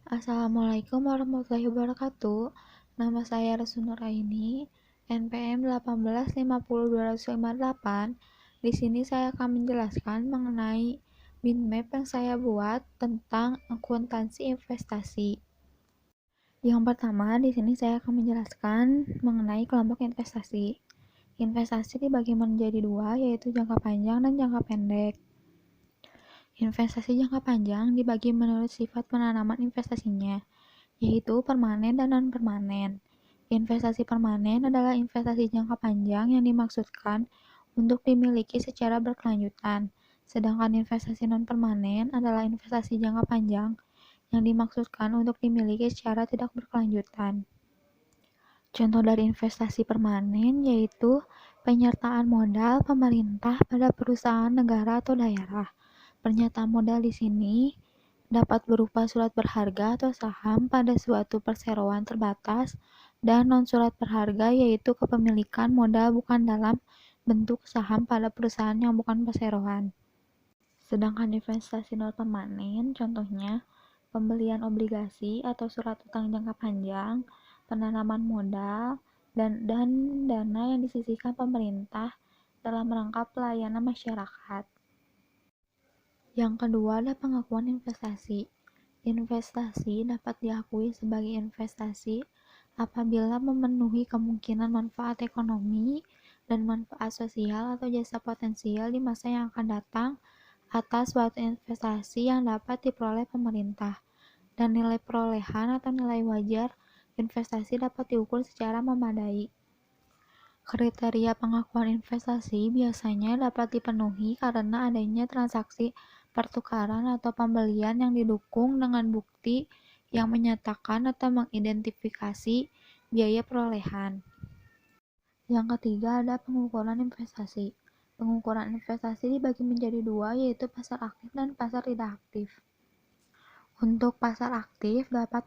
Assalamualaikum warahmatullahi wabarakatuh. Nama saya Resun Nuraini, NPM 1850258. Di sini saya akan menjelaskan mengenai mind map yang saya buat tentang akuntansi investasi. Yang pertama, di sini saya akan menjelaskan mengenai kelompok investasi. Investasi dibagi menjadi dua, yaitu jangka panjang dan jangka pendek. Investasi jangka panjang dibagi menurut sifat penanaman investasinya, yaitu permanen dan non-permanen. Investasi permanen adalah investasi jangka panjang yang dimaksudkan untuk dimiliki secara berkelanjutan, sedangkan investasi non-permanen adalah investasi jangka panjang yang dimaksudkan untuk dimiliki secara tidak berkelanjutan. Contoh dari investasi permanen yaitu penyertaan modal pemerintah pada perusahaan negara atau daerah. Pernyataan modal di sini dapat berupa surat berharga atau saham pada suatu perseroan terbatas dan non-surat berharga yaitu kepemilikan modal bukan dalam bentuk saham pada perusahaan yang bukan perseroan. Sedangkan investasi non permanen contohnya pembelian obligasi atau surat utang jangka panjang, penanaman modal, dan dana yang disisihkan pemerintah dalam rangka pelayanan masyarakat. Yang kedua ada pengakuan investasi. Investasi dapat diakui sebagai investasi apabila memenuhi kemungkinan manfaat ekonomi dan manfaat sosial atau jasa potensial di masa yang akan datang atas suatu investasi yang dapat diperoleh pemerintah, dan nilai perolehan atau nilai wajar investasi dapat diukur secara memadai. Kriteria pengakuan investasi biasanya dapat dipenuhi karena adanya transaksi pertukaran atau pembelian yang didukung dengan bukti yang menyatakan atau mengidentifikasi biaya perolehan. Yang ketiga ada pengukuran investasi. Pengukuran investasi dibagi menjadi dua, yaitu pasar aktif dan pasar tidak aktif. Untuk pasar aktif dapat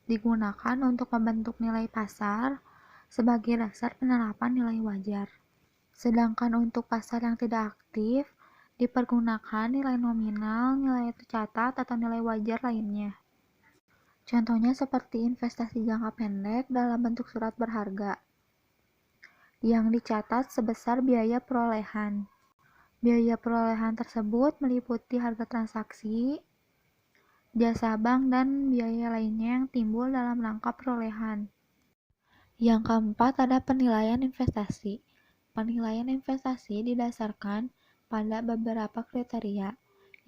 digunakan untuk membentuk nilai pasar sebagai dasar penerapan nilai wajar. Sedangkan untuk pasar yang tidak aktif dipergunakan nilai nominal, nilai tercatat, atau nilai wajar lainnya. Contohnya seperti investasi jangka pendek dalam bentuk surat berharga yang dicatat sebesar biaya perolehan. Biaya perolehan tersebut meliputi harga transaksi, jasa bank, dan biaya lainnya yang timbul dalam rangka perolehan. Yang keempat ada penilaian investasi. Penilaian investasi didasarkan pada beberapa kriteria.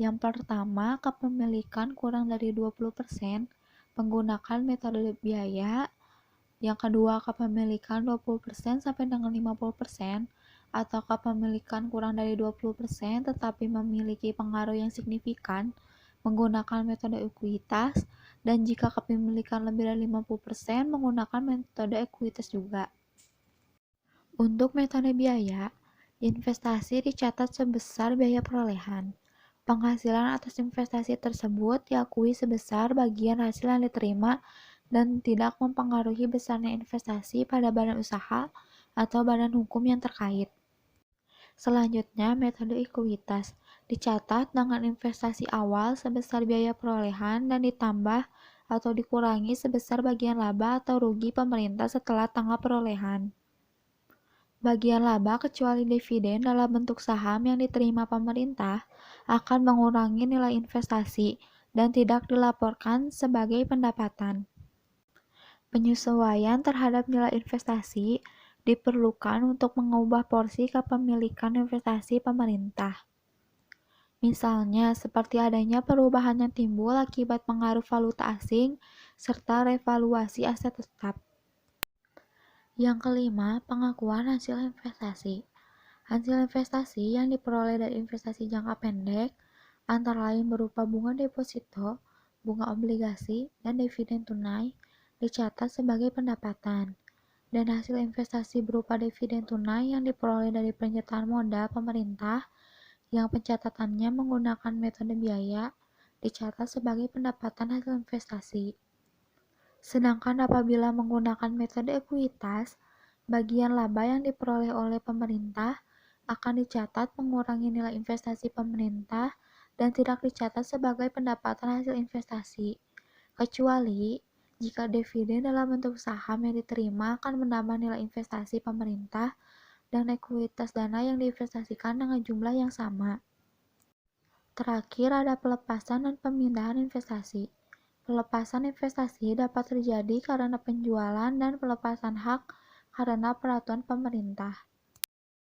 Yang pertama, kepemilikan kurang dari 20% menggunakan metode biaya. Yang kedua, kepemilikan 20% sampai dengan 50% atau kepemilikan kurang dari 20% tetapi memiliki pengaruh yang signifikan menggunakan metode ekuitas, dan jika kepemilikan lebih dari 50% menggunakan metode ekuitas juga. Untuk metode biaya, investasi dicatat sebesar biaya perolehan. Penghasilan atas investasi tersebut diakui sebesar bagian hasil yang diterima dan tidak mempengaruhi besarnya investasi pada badan usaha atau badan hukum yang terkait. Selanjutnya, metode ekuitas dicatat dengan investasi awal sebesar biaya perolehan dan ditambah atau dikurangi sebesar bagian laba atau rugi pemerintah setelah tanggal perolehan. Bagian laba kecuali dividen dalam bentuk saham yang diterima pemerintah akan mengurangi nilai investasi dan tidak dilaporkan sebagai pendapatan. Penyesuaian terhadap nilai investasi diperlukan untuk mengubah porsi kepemilikan investasi pemerintah. Misalnya, seperti adanya perubahan yang timbul akibat pengaruh valuta asing serta revaluasi aset tetap. Yang kelima, pengakuan hasil investasi. Hasil investasi yang diperoleh dari investasi jangka pendek antara lain berupa bunga deposito, bunga obligasi, dan dividen tunai dicatat sebagai pendapatan, dan hasil investasi berupa dividen tunai yang diperoleh dari penyertaan modal pemerintah yang pencatatannya menggunakan metode biaya dicatat sebagai pendapatan hasil investasi. Sedangkan apabila menggunakan metode ekuitas, bagian laba yang diperoleh oleh pemerintah akan dicatat mengurangi nilai investasi pemerintah dan tidak dicatat sebagai pendapatan hasil investasi. kecuali jika dividen dalam bentuk saham yang diterima akan menambah nilai investasi pemerintah dan ekuitas dana yang diinvestasikan dengan jumlah yang sama. Terakhir ada pelepasan dan pemindahan investasi. Pelepasan investasi dapat terjadi karena penjualan dan pelepasan hak karena peraturan pemerintah.